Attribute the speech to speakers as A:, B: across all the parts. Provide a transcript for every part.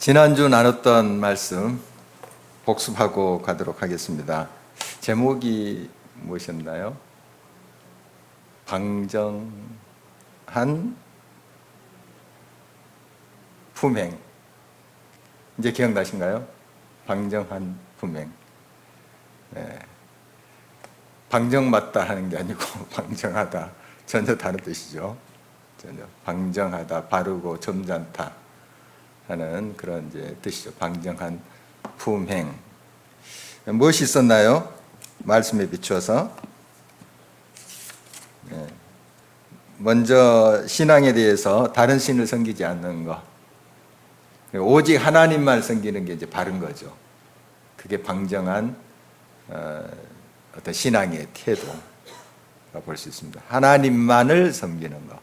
A: 지난주 나눴던 말씀 복습하고 가도록 하겠습니다. 제목이 무엇이었나요? 방정한 품행. 이제 기억나신가요? 방정한 품행. 네. 방정맞다 하는 게 아니고 방정하다. 전혀 다른 뜻이죠. 전혀 방정하다, 바르고 점잖다 하는 그런 이제 뜻이죠. 방정한 품행. 무엇이 있었나요? 말씀에 비추어서. 먼저 신앙에 대해서 다른 신을 섬기지 않는 것. 오직 하나님만 섬기는 게 이제 바른 거죠. 그게 방정한 어떤 신앙의 태도가 볼 수 있습니다. 하나님만을 섬기는 것.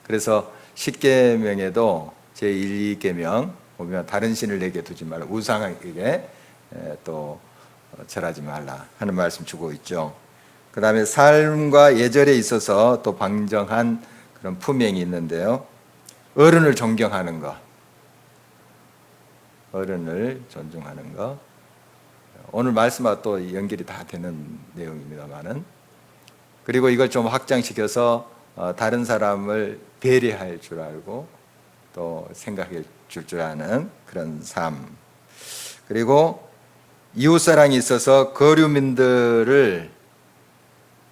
A: 그래서 십계명에도 제1계명 보면 다른 신을 내게 두지 말라, 우상에게 또 절하지 말라 하는 말씀 주고 있죠. 그 다음에 삶과 예절에 있어서 또 방정한 그런 품행이 있는데요. 어른을 존경하는 것, 어른을 존중하는 것. 오늘 말씀과 또 연결이 다 되는 내용입니다만은, 그리고 이걸 좀 확장시켜서 다른 사람을 배려할 줄 알고 또 생각해 줄 아는 그런 삶. 그리고 이웃사랑이 있어서 거류민들을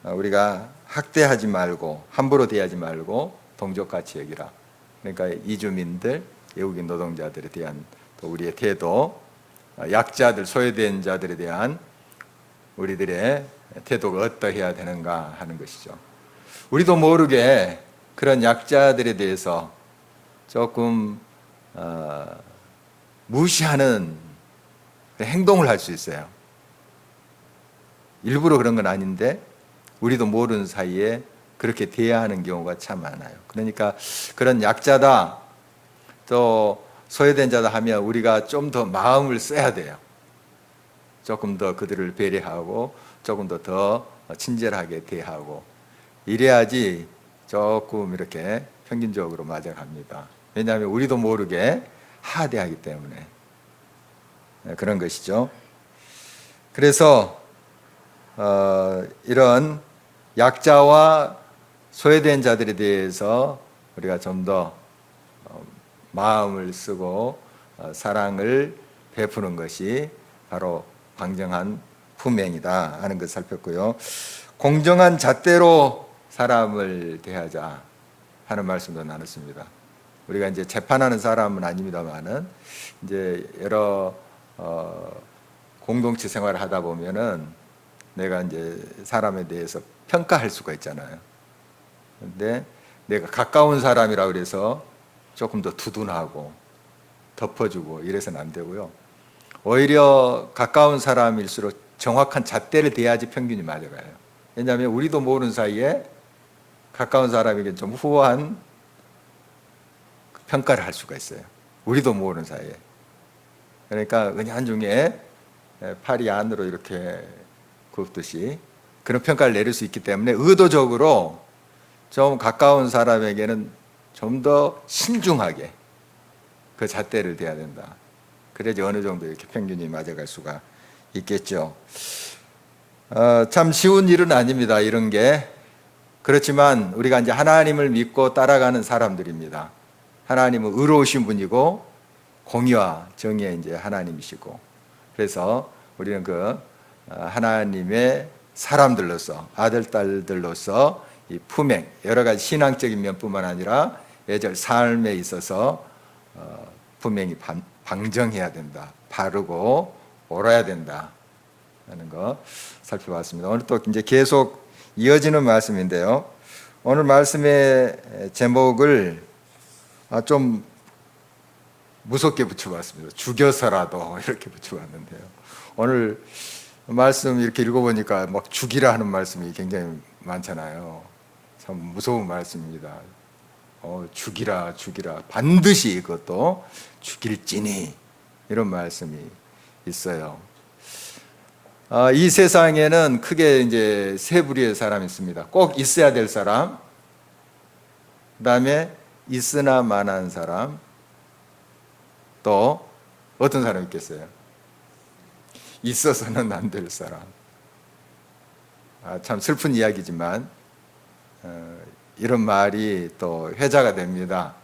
A: 우리가 학대하지 말고 함부로 대하지 말고 동족같이 여기라. 그러니까 이주민들, 외국인 노동자들에 대한 또 우리의 태도, 약자들, 소외된 자들에 대한 우리들의 태도가 어떠해야 되는가 하는 것이죠. 우리도 모르게 그런 약자들에 대해서 조금 무시하는 행동을 할 수 있어요. 일부러 그런 건 아닌데 우리도 모르는 사이에 그렇게 대하는 경우가 참 많아요. 그러니까 그런 약자다, 또 소외된 자다 하면 우리가 좀 더 마음을 써야 돼요. 조금 더 그들을 배려하고 조금 더 친절하게 대하고 이래야지 조금 이렇게 평균적으로 맞아갑니다. 왜냐하면 우리도 모르게 하대하기 때문에 그런 것이죠. 그래서 이런 약자와 소외된 자들에 대해서 우리가 좀 더 마음을 쓰고 사랑을 베푸는 것이 바로 방정한 품행이다 하는 것을 살폈고요. 공정한 잣대로 사람을 대하자 하는 말씀도 나눴습니다. 우리가 이제 재판하는 사람은 아닙니다만은 이제 여러 공동체 생활을 하다 보면은 내가 이제 사람에 대해서 평가할 수가 있잖아요. 근데 내가 가까운 사람이라 그래서 조금 더 두둔하고 덮어주고 이래서는 안 되고요. 오히려 가까운 사람일수록 정확한 잣대를 대야지 평균이 맞아가요. 왜냐하면 우리도 모르는 사이에 가까운 사람에게 좀 후한 평가를 할 수가 있어요. 우리도 모르는 사이에. 그러니까 은연중에 팔이 안으로 이렇게 굽듯이 그런 평가를 내릴 수 있기 때문에 의도적으로 좀 가까운 사람에게는 좀 더 신중하게 그 잣대를 대야 된다. 그래야지 어느 정도 이렇게 평균이 맞아갈 수가 있겠죠. 참 쉬운 일은 아닙니다. 이런 게. 그렇지만 우리가 이제 하나님을 믿고 따라가는 사람들입니다. 하나님은 의로우신 분이고 공의와 정의의 이제 하나님이시고, 그래서 우리는 그 하나님의 사람들로서, 아들 딸들로서 이 품행, 여러 가지 신앙적인 면뿐만 아니라 예절 삶에 있어서 품행이 방정해야 된다, 바르고 옳아야 된다 하는 거 살펴봤습니다. 오늘 또 이제 계속 이어지는 말씀인데요. 오늘 말씀의 제목을 좀 무섭게 붙여봤습니다. 죽여서라도 이렇게 붙여봤는데요. 오늘 말씀 이렇게 읽어보니까 막 죽이라 하는 말씀이 굉장히 많잖아요. 참 무서운 말씀입니다. 죽이라, 죽이라. 반드시 이것도 죽일지니. 이런 말씀이 있어요. 이 세상에는 크게 이제 세 부류의 사람이 있습니다. 꼭 있어야 될 사람, 그 다음에 있으나 마나한 사람, 또 어떤 사람 있겠어요? 있어서는 안 될 사람. 참 슬픈 이야기지만 이런 말이 또 회자가 됩니다.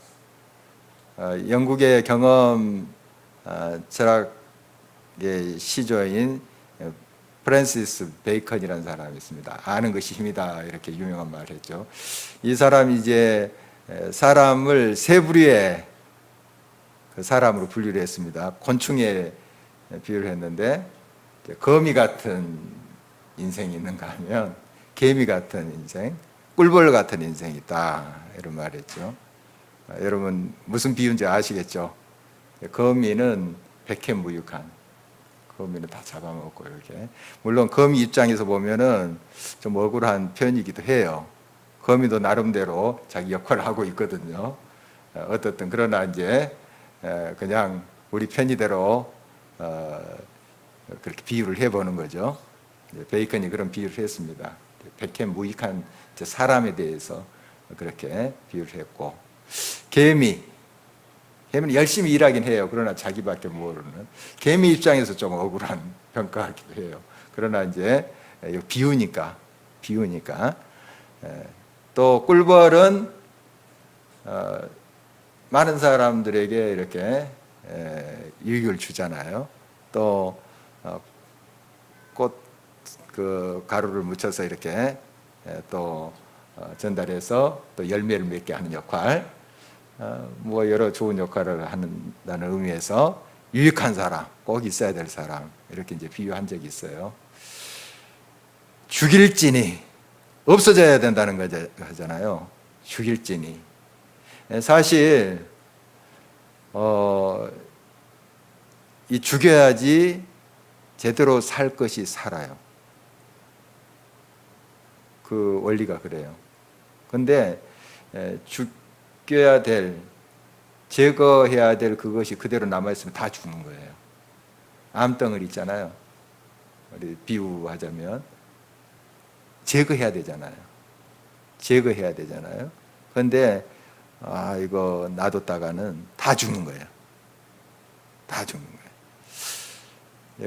A: 영국의 경험 철학의 시조인 프랜시스 베이컨이라는 사람이 있습니다. 아는 것이 힘이다 이렇게 유명한 말을 했죠. 이 사람이 이제 사람을 세 부류의 그 사람으로 분류를 했습니다. 곤충에 비유를 했는데 거미 같은 인생이 있는가 하면 개미 같은 인생, 꿀벌 같은 인생이 있다 이런 말을 했죠. 여러분 무슨 비유인지 아시겠죠? 거미는 백해무익한, 거미는 다 잡아먹고 이렇게. 물론 거미 입장에서 보면은 좀 억울한 편이기도 해요. 거미도 나름대로 자기 역할을 하고 있거든요. 어떻든 그러나 이제 그냥 우리 편의대로 그렇게 비유를 해보는 거죠. 베이컨이 그런 비유를 했습니다. 백해무익한 사람에 대해서 그렇게 비유를 했고, 개미는 열심히 일하긴 해요. 그러나 자기밖에 모르는. 개미 입장에서 좀 억울한 평가하기도 해요. 그러나 이제 비유니까. 또 꿀벌은 많은 사람들에게 이렇게 유익을 주잖아요. 또 꽃 그 가루를 묻혀서 이렇게 또 전달해서 또 열매를 맺게 하는 역할, 뭐 여러 좋은 역할을 한다는 의미에서 유익한 사람, 꼭 있어야 될 사람 이렇게 이제 비유한 적이 있어요. 죽일지니 없어져야 된다는 거잖아요. 죽일지니. 사실 이 죽여야지 제대로 살 것이 살아요. 그 원리가 그래요. 근데 죽여야 될, 제거해야 될 그것이 그대로 남아있으면 다 죽는 거예요. 암덩어리 있잖아요. 우리 비유하자면 제거해야 되잖아요. 그런데 이거 놔뒀다가는 다 죽는 거예요.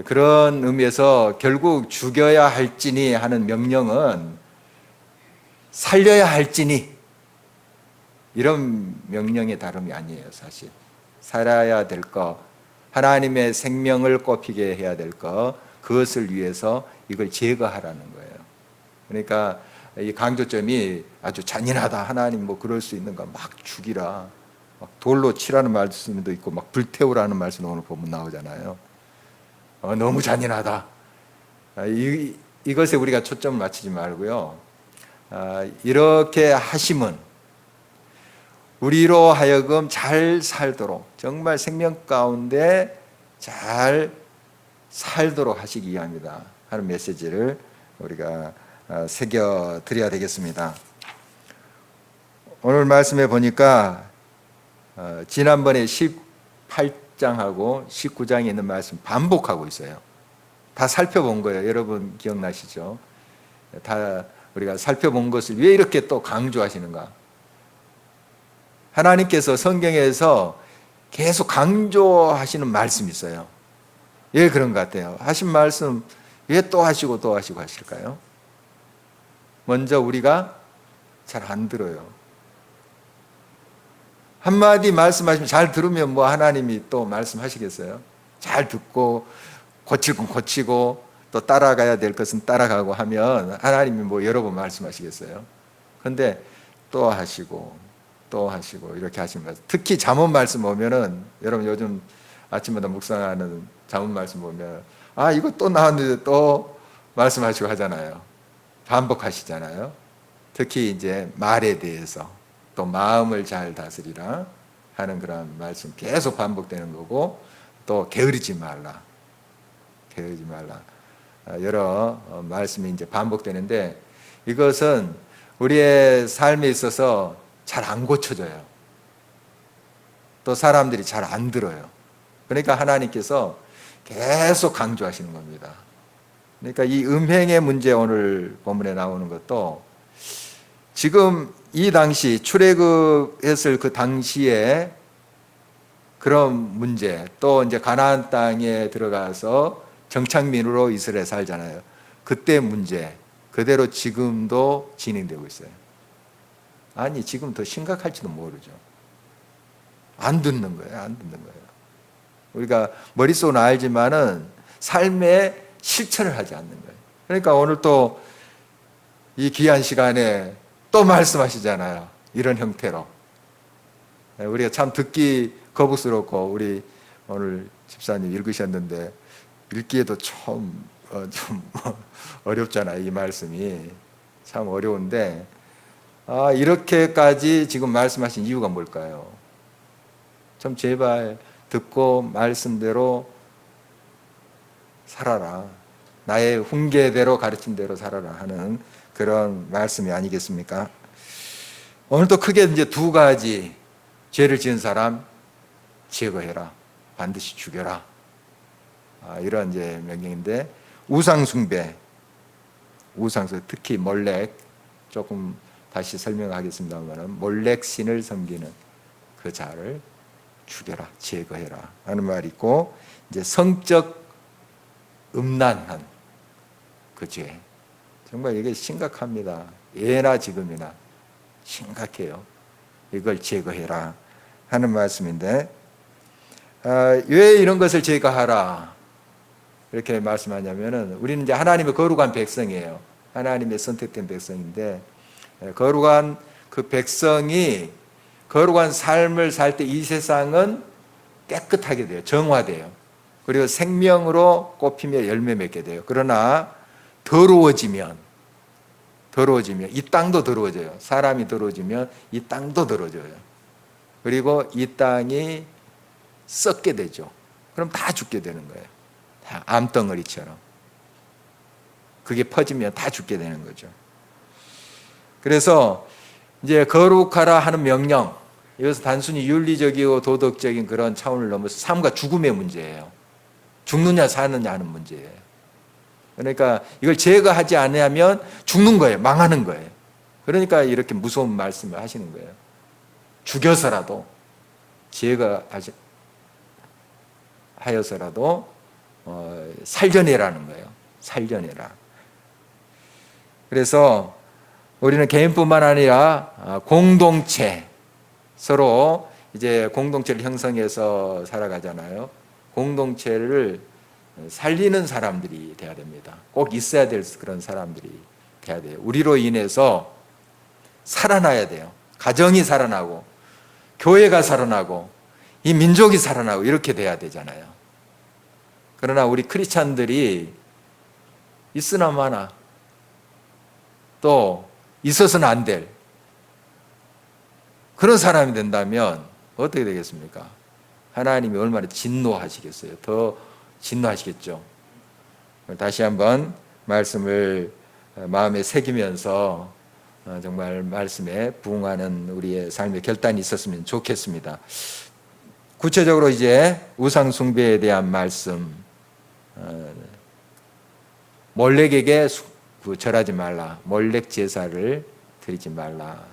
A: 그런 의미에서 결국 죽여야 할지니 하는 명령은 살려야 할지니 이런 명령의 다름이 아니에요. 사실 살아야 될 것, 하나님의 생명을 꼽히게 해야 될 것, 그것을 위해서 이걸 제거하라는 거예요. 그러니까 이 강조점이 아주 잔인하다. 하나님 뭐 그럴 수 있는가? 막 죽이라. 막 돌로 치라는 말씀도 있고 막 불태우라는 말씀도 오늘 보면 나오잖아요. 너무 잔인하다. 이것에 우리가 초점을 맞추지 말고요. 이렇게 하심은 우리로 하여금 잘 살도록, 정말 생명 가운데 잘 살도록 하시기 위함이다 하는 메시지를 우리가 새겨 드려야 되겠습니다. 오늘 말씀에 보니까 지난번에 18장하고 19장에 있는 말씀 반복하고 있어요. 다 살펴본 거예요. 여러분 기억나시죠? 다 우리가 살펴본 것을 왜 이렇게 또 강조하시는가? 하나님께서 성경에서 계속 강조하시는 말씀이 있어요. 왜 그런 것 같아요? 하신 말씀 왜 또 하시고 또 하시고 하실까요? 먼저 우리가 잘 안 들어요. 한마디 말씀하시면 잘 들으면 뭐 하나님이 또 말씀하시겠어요? 잘 듣고 고칠 건 고치고 또 따라가야 될 것은 따라가고 하면 하나님이 뭐 여러 번 말씀하시겠어요? 그런데 또 하시고 이렇게 하시면, 특히 잠언 말씀 보면은, 여러분 요즘 아침마다 묵상하는 잠언 말씀 보면 이거 또 나왔는데 또 말씀하시고 하잖아요. 반복하시잖아요. 특히 이제 말에 대해서 또 마음을 잘 다스리라 하는 그런 말씀 계속 반복되는 거고, 또 게으르지 말라. 여러 말씀이 이제 반복되는데, 이것은 우리의 삶에 있어서 잘 안 고쳐져요. 또 사람들이 잘 안 들어요. 그러니까 하나님께서 계속 강조하시는 겁니다. 그러니까 이 음행의 문제, 오늘 본문에 나오는 것도 지금 이 당시 출애굽했을 그 당시에 그런 문제, 또 이제 가나안 땅에 들어가서 정착민으로 이스라엘 살잖아요. 그때 문제 그대로 지금도 진행되고 있어요. 아니, 지금 더 심각할지도 모르죠. 안 듣는 거예요. 안 듣는 거예요. 우리가 머릿속은 알지만은 삶에 실천을 하지 않는 거예요. 그러니까 오늘 또 이 귀한 시간에 또 말씀하시잖아요. 이런 형태로. 우리가 참 듣기 거북스럽고, 우리 오늘 집사님 읽으셨는데 읽기에도 좀 어렵잖아요. 이 말씀이 참 어려운데, 이렇게까지 지금 말씀하신 이유가 뭘까요? 좀 제발 듣고 말씀대로 살아라. 나의 훈계대로 가르친 대로 살아라 하는 그런 말씀이 아니겠습니까? 오늘 또 크게 이제 두 가지, 죄를 지은 사람 제거해라. 반드시 죽여라. 이런 이제 명령인데, 우상숭배, 특히 몰렉, 조금 다시 설명하겠습니다만, 몰렉 신을 섬기는 그 자를 죽여라, 제거해라 하는 말이 있고, 이제 성적 음란한 그 죄, 정말 이게 심각합니다. 예나 지금이나 심각해요. 이걸 제거해라 하는 말씀인데, 왜 이런 것을 제거하라 이렇게 말씀하냐면은, 우리는 이제 하나님의 거룩한 백성이에요. 하나님의 선택된 백성인데, 거룩한 그 백성이 거룩한 삶을 살 때 이 세상은 깨끗하게 돼요. 정화돼요. 그리고 생명으로 꽃피며 열매 맺게 돼요. 그러나 더러워지면 이 땅도 더러워져요. 사람이 더러워지면 이 땅도 더러워져요. 그리고 이 땅이 썩게 되죠. 그럼 다 죽게 되는 거예요. 다 암덩어리처럼. 그게 퍼지면 다 죽게 되는 거죠. 그래서 이제 거룩하라 하는 명령, 이것은 단순히 윤리적이고 도덕적인 그런 차원을 넘어서 삶과 죽음의 문제예요. 죽느냐 사느냐 하는 문제예요. 그러니까 이걸 제거하지 않으면 죽는 거예요. 망하는 거예요. 그러니까 이렇게 무서운 말씀을 하시는 거예요. 죽여서라도, 제거하여서라도 살려내라는 거예요. 살려내라. 그래서 우리는 개인뿐만 아니라 공동체, 서로 이제 공동체를 형성해서 살아가잖아요. 공동체를 살리는 사람들이 돼야 됩니다. 꼭 있어야 될 그런 사람들이 돼야 돼요. 우리로 인해서 살아나야 돼요. 가정이 살아나고, 교회가 살아나고, 이 민족이 살아나고, 이렇게 돼야 되잖아요. 그러나 우리 크리스찬들이 있으나 마나, 또 있어서는 안 될 그런 사람이 된다면 어떻게 되겠습니까? 하나님이 얼마나 진노하시겠어요? 더 진노하시겠죠. 다시 한번 말씀을 마음에 새기면서 정말 말씀에 부응하는 우리의 삶의 결단이 있었으면 좋겠습니다. 구체적으로 이제 우상 숭배에 대한 말씀, 몰렉에게 절하지 말라, 몰렉 제사를 드리지 말라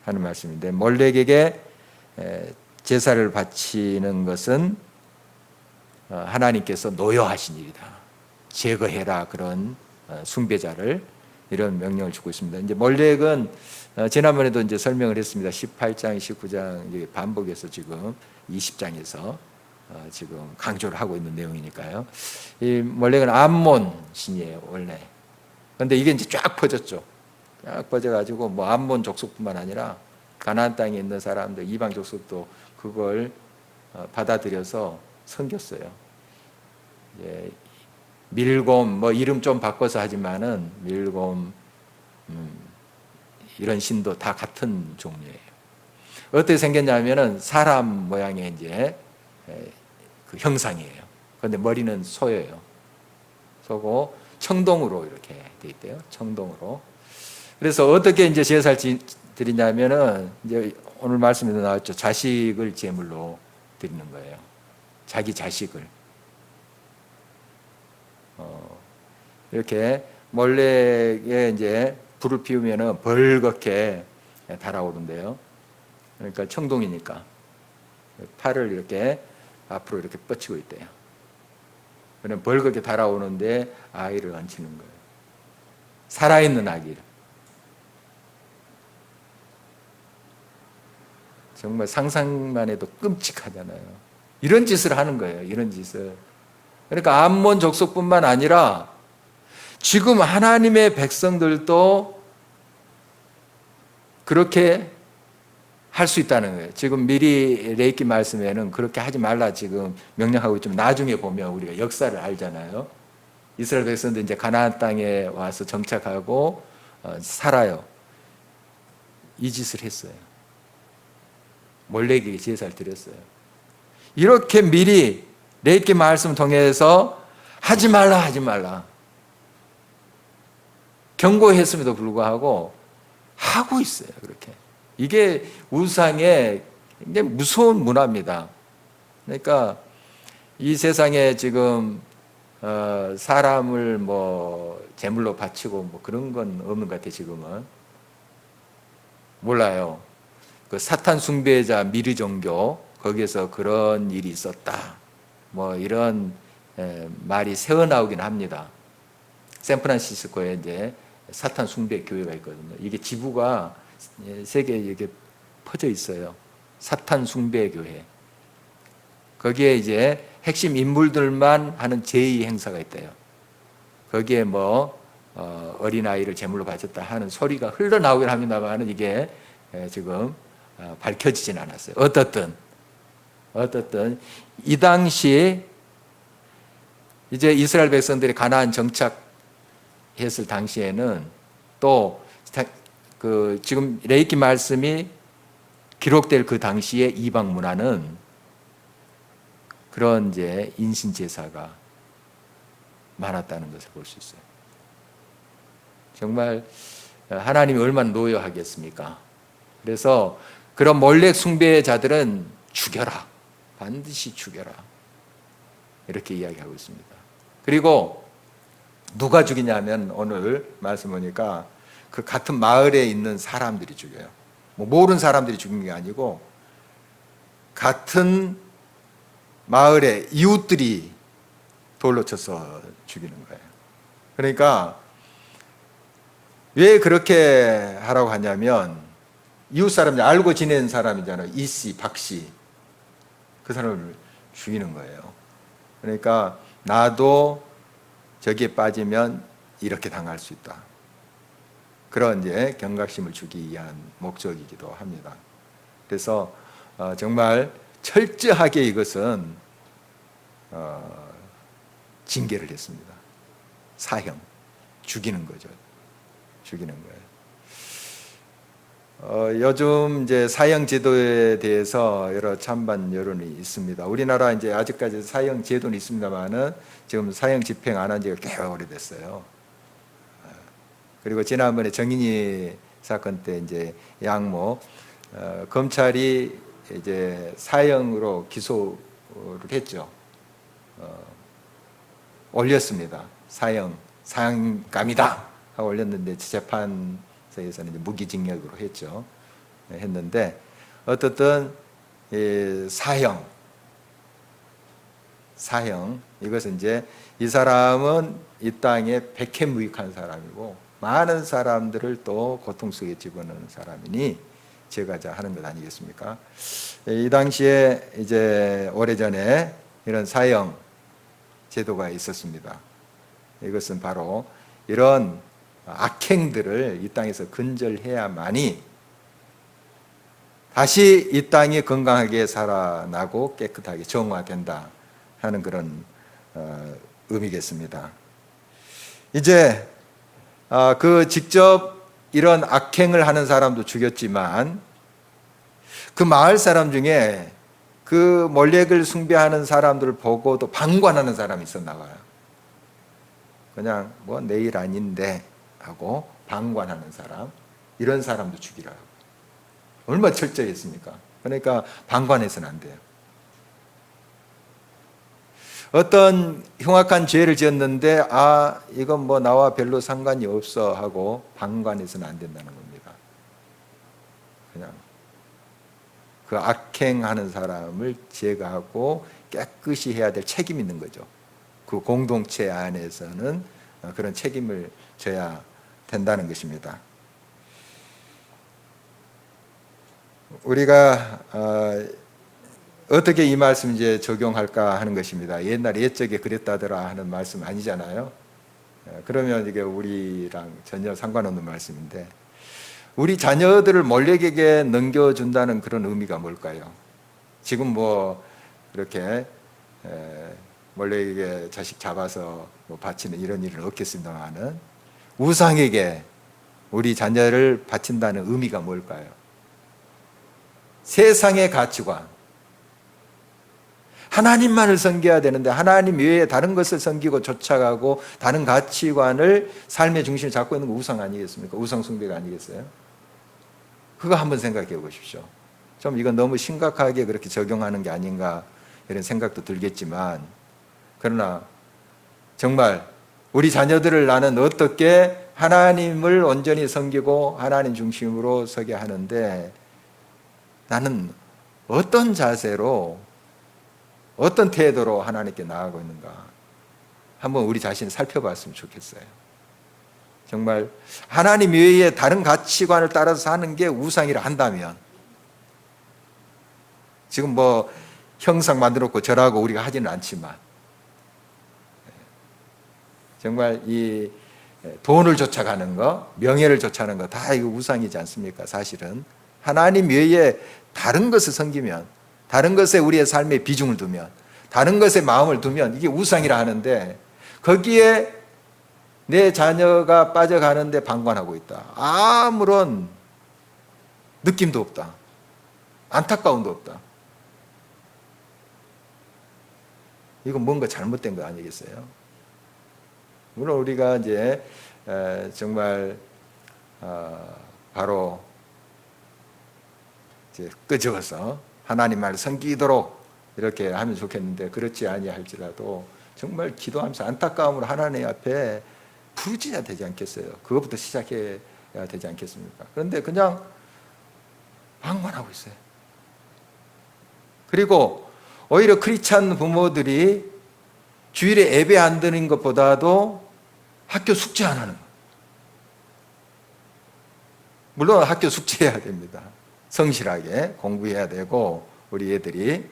A: 하는 말씀인데, 몰렉에게 제사를 바치는 것은 하나님께서 노여하신 일이다. 제거해라, 그런 숭배자를, 이런 명령을 주고 있습니다. 이제 몰렉은 지난번에도 이제 설명을 했습니다. 18장, 19장 반복해서 지금 20장에서 지금 강조를 하고 있는 내용이니까요. 이 몰렉은 암몬 신이에요, 원래. 그런데 이게 이제 쫙 퍼졌죠. 쫙 퍼져가지고 뭐 암몬 족속뿐만 아니라 가나안 땅에 있는 사람들, 이방 족속도 그걸 받아들여서 섬겼어요. 예, 밀곰, 뭐 이름 좀 바꿔서 하지만은 밀곰, 이런 신도 다 같은 종류예요. 어떻게 생겼냐면은 사람 모양의 이제 그 형상이에요. 그런데 머리는 소예요. 소고 청동으로 이렇게 돼 있대요. 청동으로. 그래서 어떻게 이제 제사를 드리냐면은, 이제 오늘 말씀에도 나왔죠. 자식을 제물로 드리는 거예요. 자기 자식을. 이렇게 몰렉에 이제 불을 피우면은 벌겋게 달아오른대요. 그러니까 청동이니까. 팔을 이렇게 앞으로 이렇게 뻗치고 있대요. 그럼 벌겋게 달아오는데 아이를 얹히는 거예요. 살아있는 아기를. 정말 상상만 해도 끔찍하잖아요. 이런 짓을 하는 거예요. 이런 짓을. 그러니까 암몬 족속뿐만 아니라 지금 하나님의 백성들도 그렇게 할 수 있다는 거예요. 지금 미리 레이키 말씀에는 그렇게 하지 말라 지금 명령하고 있지만 나중에 보면 우리가 역사를 알잖아요. 이스라엘 백성들 이제 가나안 땅에 와서 정착하고 살아요. 이 짓을 했어요. 몰렉에게 제사를 드렸어요. 이렇게 미리 레이키 말씀 통해서 하지 말라 경고했음에도 불구하고 하고 있어요. 그렇게. 이게 우상의 굉장히 무서운 문화입니다. 그러니까 이 세상에 지금 사람을 뭐 제물로 바치고 뭐 그런 건 없는 것 같아요. 지금은 몰라요. 그 사탄 숭배자 미르 종교 거기에서 그런 일이 있었다. 뭐 이런 말이 새어나오긴 합니다. 샌프란시스코에 이제 사탄 숭배 교회가 있거든요. 이게 지부가 세계에 이렇게 퍼져 있어요. 사탄 숭배 교회. 거기에 이제 핵심 인물들만 하는 제2 행사가 있대요. 거기에 뭐 어린아이를 제물로 바쳤다 하는 소리가 흘러나오긴 합니다만 이게 지금 밝혀지진 않았어요. 어떻든 이 당시 이제 이스라엘 백성들이 가나안 정착했을 당시에는 또 그 지금 레이키 말씀이 기록될 그 당시의 이방 문화는 그런 이제 인신 제사가 많았다는 것을 볼 수 있어요. 정말 하나님이 얼마나 노여하겠습니까? 그래서 그런 몰렉 숭배자들은 죽여라. 반드시 죽여라. 이렇게 이야기하고 있습니다. 그리고 누가 죽이냐면 오늘 말씀 보니까 그 같은 마을에 있는 사람들이 죽여요. 뭐 모르는 사람들이 죽인 게 아니고 같은 마을의 이웃들이 돌로 쳐서 죽이는 거예요. 그러니까 왜 그렇게 하라고 하냐면 이웃 사람들 알고 지낸 사람이잖아요. 이씨, 박씨 그 사람을 죽이는 거예요. 그러니까 나도 저기에 빠지면 이렇게 당할 수 있다. 그런 이제 경각심을 주기 위한 목적이기도 합니다. 그래서 정말 철저하게 이것은 징계를 했습니다. 사형, 죽이는 거죠. 죽이는 거예요. 요즘 이제 사형 제도에 대해서 여러 찬반 여론이 있습니다. 우리나라 이제 아직까지 사형 제도는 있습니다만은 지금 사형 집행 안 한 지가 꽤 오래됐어요. 그리고 지난번에 정인이 사건 때 이제 양모 검찰이 이제 사형으로 기소를 했죠. 올렸습니다. 사형감이다 하고 올렸는데 재판소에서는 이제 무기징역으로 했죠. 했는데 어떻든 사형 이것은 이제 이 사람은 이 땅에 백해무익한 사람이고 많은 사람들을 또 고통 속에 집어넣는 사람이니 제가자 하는 것 아니겠습니까? 이 당시에 이제 오래전에 이런 사형 제도가 있었습니다. 이것은 바로 이런 악행들을 이 땅에서 근절해야만이 다시 이 땅이 건강하게 살아나고 깨끗하게 정화된다 하는 그런 의미겠습니다. 이제 그 직접 이런 악행을 하는 사람도 죽였지만 그 마을 사람 중에 그 몰렉을 숭배하는 사람들을 보고도 방관하는 사람이 있었나 봐요. 그냥 뭐 내일 아닌데 하고 방관하는 사람, 이런 사람도 죽이라고. 얼마나 철저했습니까? 그러니까 방관해서는 안 돼요. 어떤 흉악한 죄를 지었는데 이건 뭐 나와 별로 상관이 없어 하고 방관해서는 안 된다는 겁니다. 그냥 그 악행하는 사람을 제거하고 깨끗이 해야 될 책임이 있는 거죠. 그 공동체 안에서는 그런 책임을 져야 된다는 것입니다. 우리가 어떻게 이 말씀 이제 적용할까 하는 것입니다. 옛날 옛적에 그랬다더라 하는 말씀 아니잖아요. 그러면 이게 우리랑 전혀 상관없는 말씀인데, 우리 자녀들을 몰래에게 넘겨준다는 그런 의미가 뭘까요? 지금 뭐 그렇게 몰래에게 자식 잡아서 뭐 바치는 이런 일은 없겠습니다만은, 우상에게 우리 자녀를 바친다는 의미가 뭘까요? 세상의 가치관, 하나님만을 섬겨야 되는데 하나님 외에 다른 것을 섬기고 쫓아가고 다른 가치관을 삶의 중심을 잡고 있는 거 우상 아니겠습니까? 우상 숭배가 아니겠어요? 그거 한번 생각해 보십시오. 좀 이건 너무 심각하게 그렇게 적용하는 게 아닌가 이런 생각도 들겠지만, 그러나 정말 우리 자녀들을 나는 어떻게 하나님을 온전히 섬기고 하나님 중심으로 서게 하는데, 나는 어떤 자세로 어떤 태도로 하나님께 나아가고 있는가 한번 우리 자신을 살펴봤으면 좋겠어요. 정말 하나님 외에 다른 가치관을 따라서 사는 게 우상이라 한다면, 지금 뭐 형상 만들었고 절하고 우리가 하지는 않지만, 정말 이 돈을 쫓아가는 거, 명예를 쫓아가는 거 다 이거 우상이지 않습니까? 사실은 하나님 외에 다른 것을 섬기면, 다른 것에 우리의 삶에 비중을 두면, 다른 것에 마음을 두면 이게 우상이라 하는데, 거기에 내 자녀가 빠져가는데 방관하고 있다. 아무런 느낌도 없다. 안타까움도 없다. 이건 뭔가 잘못된 거 아니겠어요? 물론 우리가 이제 정말 바로 이제 끄집어서 하나님 말을 섬기도록 이렇게 하면 좋겠는데, 그렇지 아니할지라도 정말 기도하면서 안타까움으로 하나님 앞에 부르짖어야 되지 않겠어요? 그것부터 시작해야 되지 않겠습니까? 그런데 그냥 방관하고 있어요. 그리고 오히려 크리스찬 부모들이 주일에 예배 안 드리는 것보다도 학교 숙제 안 하는 거. 물론 학교 숙제해야 됩니다. 성실하게 공부해야 되고 우리 애들이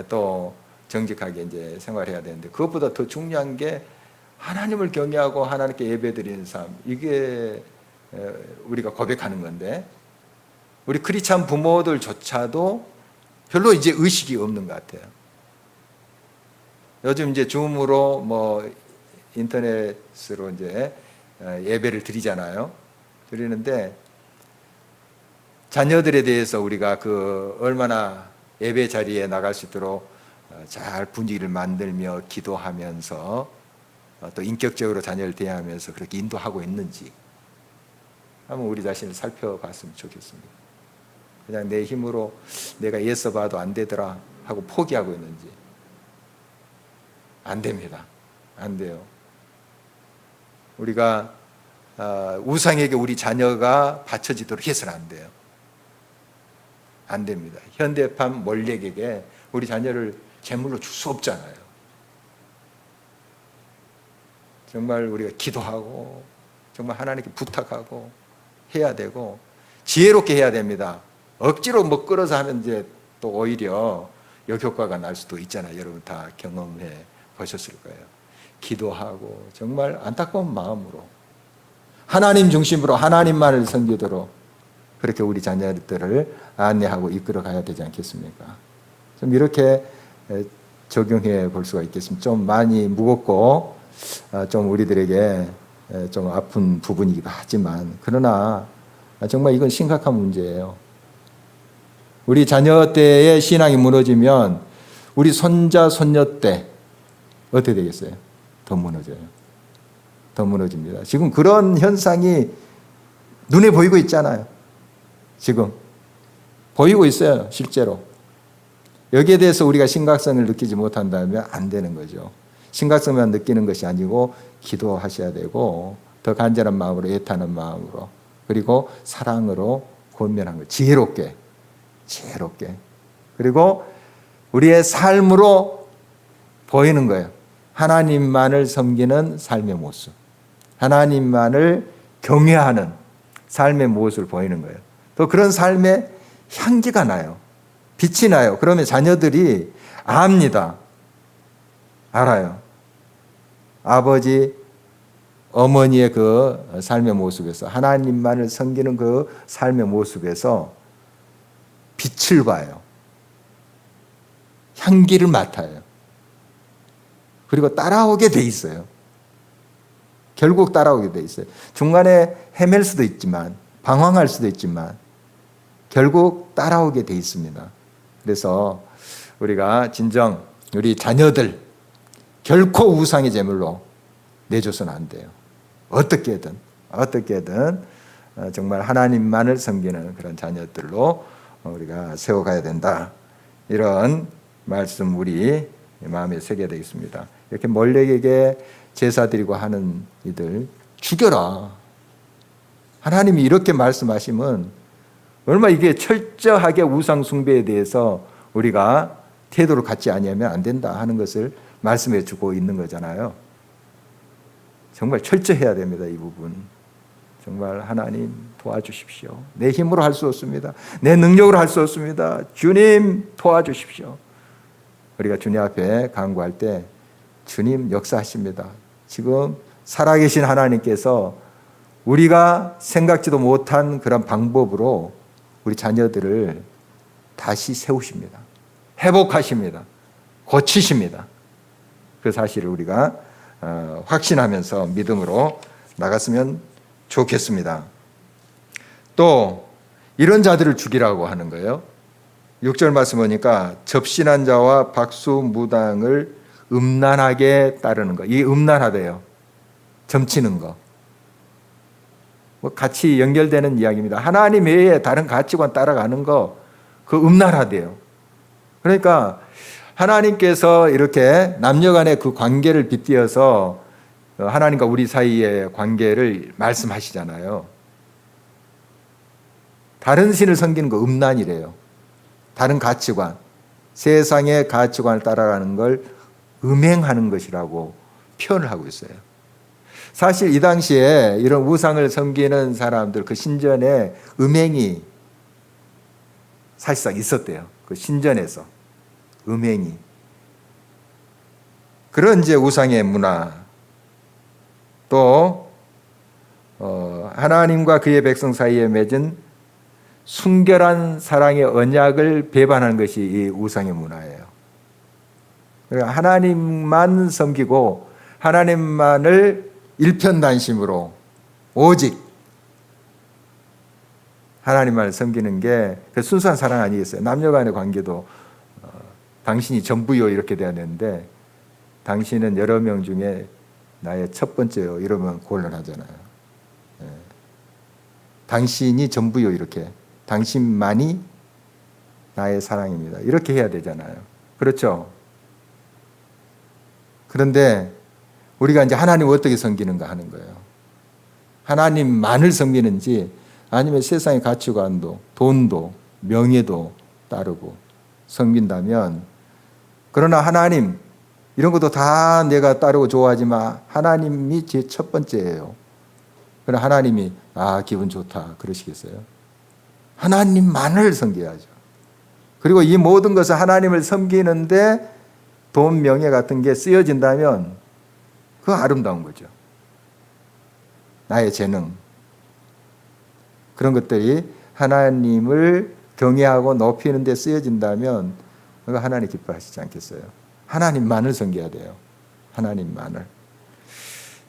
A: 또 정직하게 이제 생활해야 되는데, 그것보다 더 중요한 게 하나님을 경외하고 하나님께 예배드리는 삶, 이게 우리가 고백하는 건데, 우리 크리스찬 부모들조차도 별로 이제 의식이 없는 것 같아요. 요즘 이제 줌으로 뭐 인터넷으로 이제 예배를 드리잖아요. 드리는데 자녀들에 대해서 우리가 그 얼마나 예배 자리에 나갈 수 있도록 잘 분위기를 만들며 기도하면서 또 인격적으로 자녀를 대하면서 그렇게 인도하고 있는지 한번 우리 자신을 살펴봤으면 좋겠습니다. 그냥 내 힘으로 내가 애써 봐도 안 되더라 하고 포기하고 있는지. 안 됩니다. 안 돼요. 우리가 우상에게 우리 자녀가 바쳐지도록 해서는 안 돼요. 안 됩니다. 현대판 몰렉에게 우리 자녀를 제물로 줄 수 없잖아요. 정말 우리가 기도하고 정말 하나님께 부탁하고 해야 되고 지혜롭게 해야 됩니다. 억지로 뭐 끌어서 하면 이제 또 오히려 역효과가 날 수도 있잖아요. 여러분 다 경험해 보셨을 거예요. 기도하고 정말 안타까운 마음으로 하나님 중심으로 하나님만을 섬기도록 그렇게 우리 자녀들을 안내하고 이끌어 가야 되지 않겠습니까? 좀 이렇게 적용해 볼 수가 있겠습니다. 좀 많이 무겁고 좀 우리들에게 좀 아픈 부분이기도 하지만, 그러나 정말 이건 심각한 문제예요. 우리 자녀 때의 신앙이 무너지면 우리 손자 손녀 때 어떻게 되겠어요? 더 무너져요. 더 무너집니다. 지금 그런 현상이 눈에 보이고 있잖아요. 지금 보이고 있어요. 실제로. 여기에 대해서 우리가 심각성을 느끼지 못한다면 안 되는 거죠. 심각성만 느끼는 것이 아니고 기도하셔야 되고 더 간절한 마음으로, 애타는 마음으로, 그리고 사랑으로 권면한 거. 지혜롭게 그리고 우리의 삶으로 보이는 거예요. 하나님만을 섬기는 삶의 모습, 하나님만을 경외하는 삶의 모습을 보이는 거예요. 또 그런 삶의 향기가 나요. 빛이 나요. 그러면 자녀들이 압니다. 알아요. 아버지, 어머니의 그 삶의 모습에서, 하나님만을 섬기는 그 삶의 모습에서 빛을 봐요. 향기를 맡아요. 그리고 따라오게 돼 있어요. 결국 따라오게 돼 있어요. 중간에 헤맬 수도 있지만, 방황할 수도 있지만 결국 따라오게 돼 있습니다. 그래서 우리가 진정 우리 자녀들 결코 우상의 제물로 내줘서는 안 돼요. 어떻게든 정말 하나님만을 섬기는 그런 자녀들로 우리가 세워가야 된다. 이런 말씀 우리 마음에 새겨야 되겠습니다. 이렇게 몰렉에게 제사 드리고 하는 이들 죽여라. 하나님이 이렇게 말씀하시면 얼마나 이게 철저하게 우상 숭배에 대해서 우리가 태도를 갖지 아니하면 안 된다 하는 것을 말씀해 주고 있는 거잖아요. 정말 철저해야 됩니다. 이 부분. 정말 하나님 도와주십시오. 내 힘으로 할 수 없습니다. 내 능력으로 할 수 없습니다. 주님 도와주십시오. 우리가 주님 앞에 간구할 때 주님 역사하십니다. 지금 살아계신 하나님께서 우리가 생각지도 못한 그런 방법으로 우리 자녀들을 다시 세우십니다. 회복하십니다. 고치십니다. 그 사실을 우리가 확신하면서 믿음으로 나갔으면 좋겠습니다. 또 이런 자들을 죽이라고 하는 거예요. 6절 말씀 보니까 접신한 자와 박수무당을 음란하게 따르는 거. 이 음란하대요. 점치는 거. 같이 연결되는 이야기입니다. 하나님 외에 다른 가치관 따라가는 거, 그 음란하대요. 그러니까 하나님께서 이렇게 남녀 간의 그 관계를 빗대어서 하나님과 우리 사이의 관계를 말씀하시잖아요. 다른 신을 섬기는 거 음란이래요. 다른 가치관, 세상의 가치관을 따라가는 걸 음행하는 것이라고 표현을 하고 있어요. 사실 이 당시에 이런 우상을 섬기는 사람들, 그 신전에 음행이 사실상 있었대요. 그 신전에서 음행이. 그런 이제 우상의 문화, 또 하나님과 그의 백성 사이에 맺은 순결한 사랑의 언약을 배반하는 것이 이 우상의 문화예요. 그러니까 하나님만 섬기고 하나님만을 일편단심으로 오직 하나님만을 섬기는 게 그 순수한 사랑 아니겠어요? 남녀 간의 관계도 당신이 전부요 이렇게 돼야 되는데 당신은 여러 명 중에 나의 첫 번째요 이러면 곤란하잖아요. 예. 당신이 전부요 이렇게 당신만이 나의 사랑입니다. 이렇게 해야 되잖아요. 그렇죠? 그런데 우리가 이제 하나님을 어떻게 섬기는가 하는 거예요. 하나님만을 섬기는지 아니면 세상의 가치관도 돈도 명예도 따르고 섬긴다면, 그러나 하나님 이런 것도 다 내가 따르고 좋아하지만 하나님이 제 첫 번째예요. 그러나 하나님이 기분 좋다 그러시겠어요? 하나님만을 섬겨야죠. 그리고 이 모든 것을 하나님을 섬기는데 돈 명예 같은 게 쓰여진다면 그 아름다운 거죠. 나의 재능, 그런 것들이 하나님을 경외하고 높이는 데 쓰여진다면 그거 하나님 기뻐하시지 않겠어요? 하나님만을 섬겨야 돼요. 하나님만을.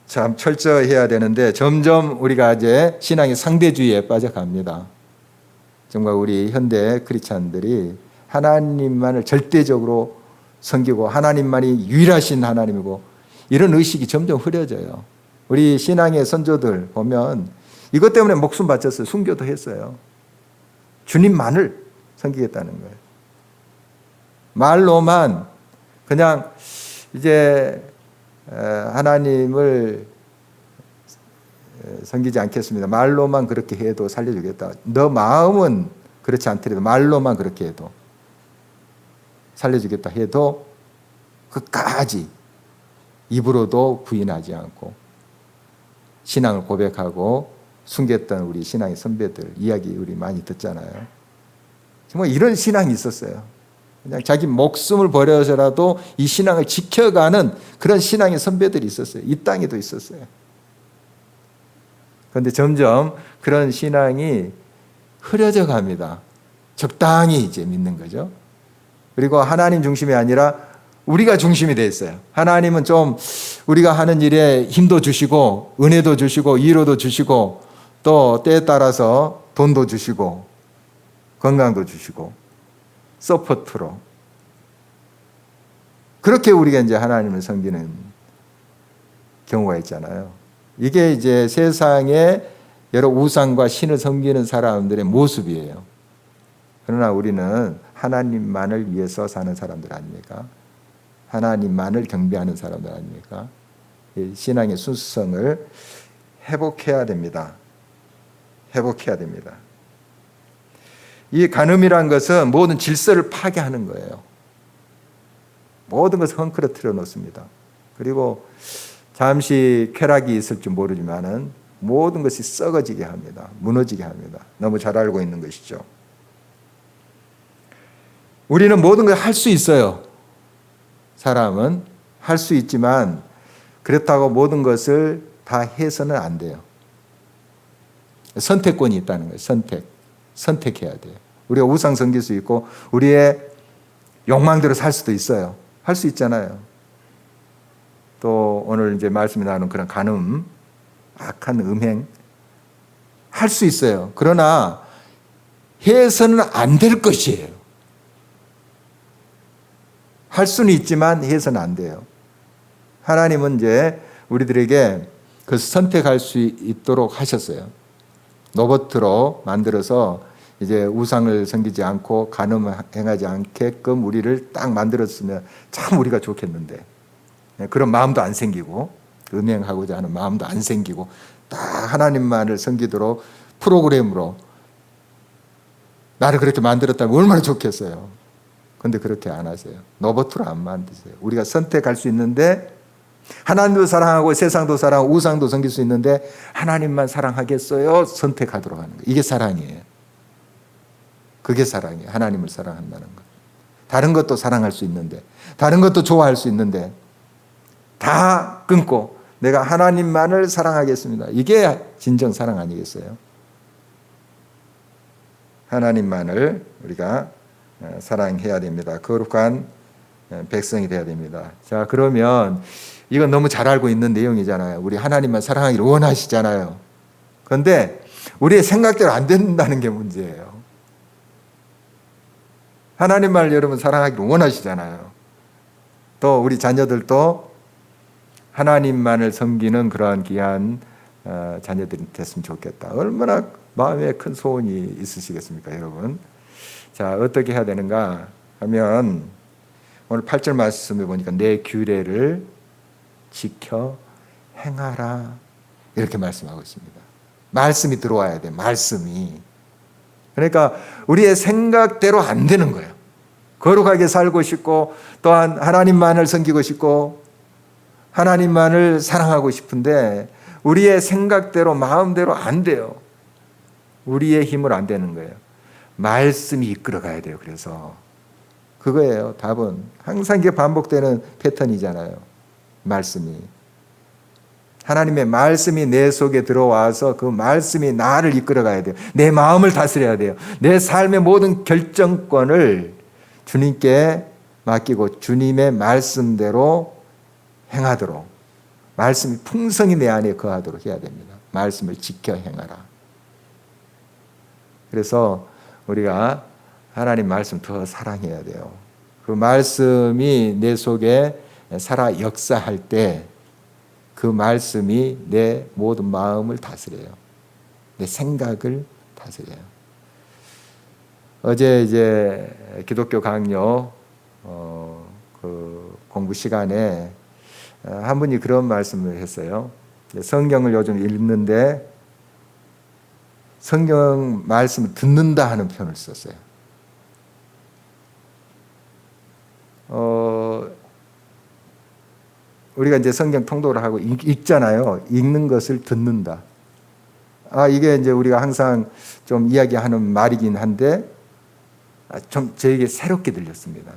A: 참 철저해야 되는데 점점 우리가 이제 신앙의 상대주의에 빠져갑니다. 정말 우리 현대 크리스찬들이 하나님만을 절대적으로 섬기고 하나님만이 유일하신 하나님이고 이런 의식이 점점 흐려져요. 우리 신앙의 선조들 보면 이것 때문에 목숨 바쳤어요. 순교도 했어요. 주님만을 섬기겠다는 거예요. 말로만 그냥 이제 하나님을 섬기지 않겠습니다. 말로만 그렇게 해도 살려주겠다. 너 마음은 그렇지 않더라도 말로만 그렇게 해도. 살려주겠다 해도 끝까지 입으로도 부인하지 않고 신앙을 고백하고 숨겼던 우리 신앙의 선배들 이야기 우리 많이 듣잖아요. 정말 이런 신앙이 있었어요. 그냥 자기 목숨을 버려서라도 이 신앙을 지켜가는 그런 신앙의 선배들이 있었어요. 이 땅에도 있었어요. 그런데 점점 그런 신앙이 흐려져 갑니다. 적당히 이제 믿는 거죠. 그리고 하나님 중심이 아니라 우리가 중심이 돼 있어요. 하나님은 좀 우리가 하는 일에 힘도 주시고 은혜도 주시고 위로도 주시고 또 때에 따라서 돈도 주시고 건강도 주시고 서포트로 그렇게 우리가 이제 하나님을 섬기는 경우가 있잖아요. 이게 이제 세상에 여러 우상과 신을 섬기는 사람들의 모습이에요. 그러나 우리는 하나님만을 위해서 사는 사람들 아닙니까? 하나님만을 경배하는 사람들 아닙니까? 신앙의 순수성을 회복해야 됩니다. 회복해야 됩니다. 이 간음이란 것은 모든 질서를 파괴하는 거예요. 모든 것을 헝클어뜨려 놓습니다. 그리고 잠시 쾌락이 있을지 모르지만은 모든 것이 썩어지게 합니다. 무너지게 합니다. 너무 잘 알고 있는 것이죠. 우리는 모든 걸 할 수 있어요. 사람은 할 수 있지만 그렇다고 모든 것을 다 해서는 안 돼요. 선택권이 있다는 거예요. 선택해야 돼요. 우리가 우상 섬길 수 있고 우리의 욕망대로 살 수도 있어요. 할 수 있잖아요. 또 오늘 이제 말씀이 나오는 그런 간음, 악한 음행 할 수 있어요. 그러나 해서는 안 될 것이에요. 할 수는 있지만 해서는 안 돼요. 하나님은 이제 우리들에게 그 선택할 수 있도록 하셨어요. 로봇으로 만들어서 이제 우상을 섬기지 않고 간음 행하지 않게끔 우리를 딱 만들었으면 참 우리가 좋겠는데 그런 마음도 안 생기고 음행하고자 하는 마음도 안 생기고 딱 하나님만을 섬기도록 프로그램으로 나를 그렇게 만들었다면 얼마나 좋겠어요. 그런데 그렇게 안 하세요. 로봇으로 안 만드세요. 우리가 선택할 수 있는데 하나님도 사랑하고 세상도 사랑하고 우상도 섬길 수 있는데 하나님만 사랑하겠어요? 선택하도록 하는 거예요. 이게 사랑이에요. 그게 사랑이에요. 하나님을 사랑한다는 것. 다른 것도 사랑할 수 있는데 다른 것도 좋아할 수 있는데 다 끊고 내가 하나님만을 사랑하겠습니다. 이게 진정 사랑 아니겠어요? 하나님만을 우리가 사랑해야 됩니다. 거룩한 백성이 되어야 됩니다. 자, 그러면 이건 너무 잘 알고 있는 내용이잖아요. 우리 하나님만 사랑하기를 원하시잖아요. 그런데 우리의 생각대로 안 된다는 게 문제예요. 하나님만을 여러분 사랑하기를 원하시잖아요. 또 우리 자녀들도 하나님만을 섬기는 그러한 귀한 자녀들이 됐으면 좋겠다. 얼마나 마음에 큰 소원이 있으시겠습니까, 여러분? 자, 어떻게 해야 되는가 하면 오늘 8절 말씀에 보니까 내 규례를 지켜 행하라 이렇게 말씀하고 있습니다. 말씀이 들어와야 돼. 말씀이. 그러니까 우리의 생각대로 안 되는 거예요. 거룩하게 살고 싶고 또한 하나님만을 섬기고 싶고 하나님만을 사랑하고 싶은데 우리의 생각대로 마음대로 안 돼요. 우리의 힘으로 안 되는 거예요. 말씀이 이끌어 가야 돼요. 그래서 그거예요. 답은 항상 이게 반복되는 패턴이잖아요. 말씀이 하나님의 말씀이 내 속에 들어와서 그 말씀이 나를 이끌어 가야 돼요. 내 마음을 다스려야 돼요. 내 삶의 모든 결정권을 주님께 맡기고 주님의 말씀대로 행하도록 말씀이 풍성히 내 안에 거하도록 해야 됩니다. 말씀을 지켜 행하라. 그래서 우리가 하나님 말씀 더 사랑해야 돼요. 그 말씀이 내 속에 살아 역사할 때 그 말씀이 내 모든 마음을 다스려요. 내 생각을 다스려요. 어제 이제 기독교 강요 그 공부 시간에 한 분이 그런 말씀을 했어요. 성경을 요즘 읽는데 성경 말씀을 듣는다 하는 표현을 썼어요. 우리가 이제 성경 통독을 하고 읽잖아요. 읽는 것을 듣는다. 이게 이제 우리가 항상 좀 이야기하는 말이긴 한데 좀 저에게 새롭게 들렸습니다.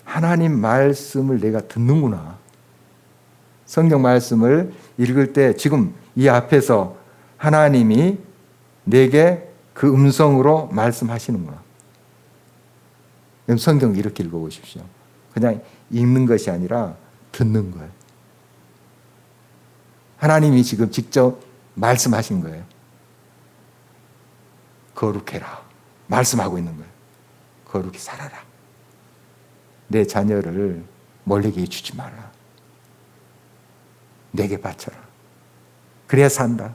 A: 하나님 말씀을 내가 듣는구나. 성경 말씀을 읽을 때 지금 이 앞에서 하나님이 내게 그 음성으로 말씀하시는구나. 성경 이렇게 읽어보십시오. 그냥 읽는 것이 아니라 듣는 거예요. 하나님이 지금 직접 말씀하신 거예요. 거룩해라. 말씀하고 있는 거예요. 거룩히 살아라. 내 자녀를 멀리게 주지 마라. 내게 바쳐라. 그래야 산다.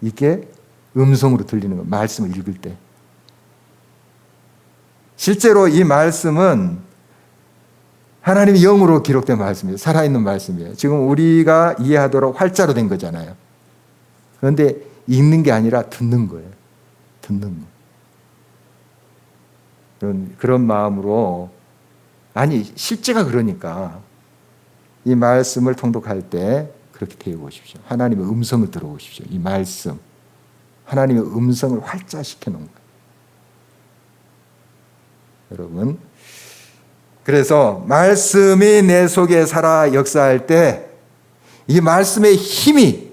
A: 이게 음성으로 들리는 거예요. 말씀을 읽을 때. 실제로 이 말씀은 하나님의 영으로 기록된 말씀이에요. 살아있는 말씀이에요. 지금 우리가 이해하도록 활자로 된 거잖아요. 그런데 읽는 게 아니라 듣는 거예요. 듣는 거. 그런 마음으로, 실제가 그러니까 이 말씀을 통독할 때 그렇게 되어 보십시오. 하나님의 음성을 들어보십시오. 이 말씀. 하나님의 음성을 활자시켜 놓은 거예요. 여러분, 그래서 말씀이 내 속에 살아 역사할 때 이 말씀의 힘이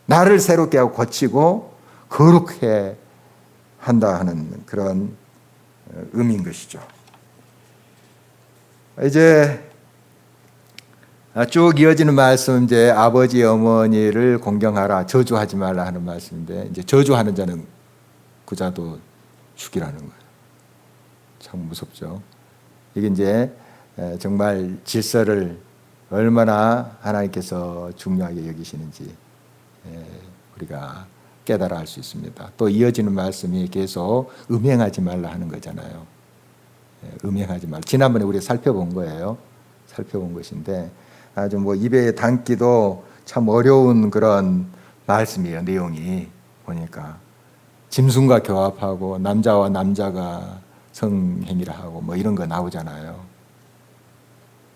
A: 나를 새롭게 하고 고치고 거룩해 한다 하는 그런 의미인 것이죠. 이제 쭉 이어지는 말씀, 이제 아버지 어머니를 공경하라, 저주하지 말라 하는 말씀인데, 이제 저주하는 자는 그 자도 죽이라는 거예요. 참 무섭죠. 이게 이제 정말 질서를 얼마나 하나님께서 중요하게 여기시는지 우리가 깨달아 알 수 있습니다. 또 이어지는 말씀이 계속 음행하지 말라 하는 거잖아요. 음행하지 말라. 지난번에 우리가 살펴본 거예요. 살펴본 것인데 아주 입에 담기도 참 어려운 그런 말씀이에요. 내용이 보니까 짐승과 교합하고 남자와 남자가 성행위를 하고 이런 거 나오잖아요.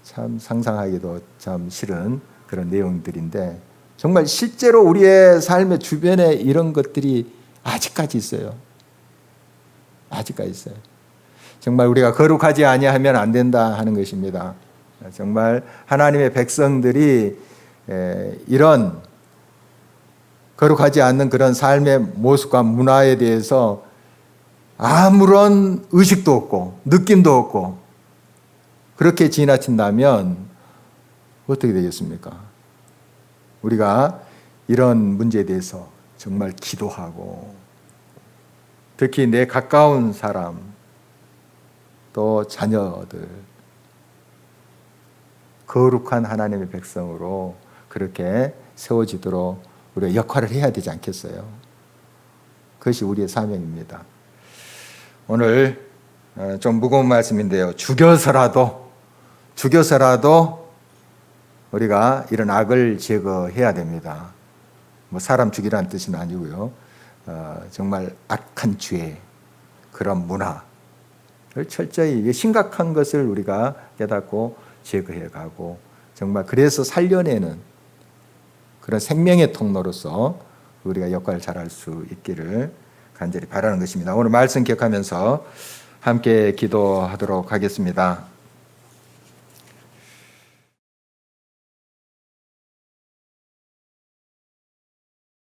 A: 참 상상하기도 참 싫은 그런 내용들인데 정말 실제로 우리의 삶의 주변에 이런 것들이 아직까지 있어요. 아직까지 있어요. 정말 우리가 거룩하지 아니하면 안 된다 하는 것입니다. 정말 하나님의 백성들이 이런 거룩하지 않는 그런 삶의 모습과 문화에 대해서 아무런 의식도 없고 느낌도 없고 그렇게 지나친다면 어떻게 되겠습니까? 우리가 이런 문제에 대해서 정말 기도하고 특히 내 가까운 사람 또 자녀들 거룩한 하나님의 백성으로 그렇게 세워지도록 우리가 역할을 해야 되지 않겠어요? 그것이 우리의 사명입니다. 오늘 좀 무거운 말씀인데요. 죽여서라도 우리가 이런 악을 제거해야 됩니다. 사람 죽이라는 뜻은 아니고요. 정말 악한 죄, 그런 문화를 철저히 심각한 것을 우리가 깨닫고 제거해 가고 정말 그래서 살려내는 그런 생명의 통로로서 우리가 역할을 잘할 수 있기를 간절히 바라는 것입니다. 오늘 말씀 기억하면서 함께 기도하도록 하겠습니다.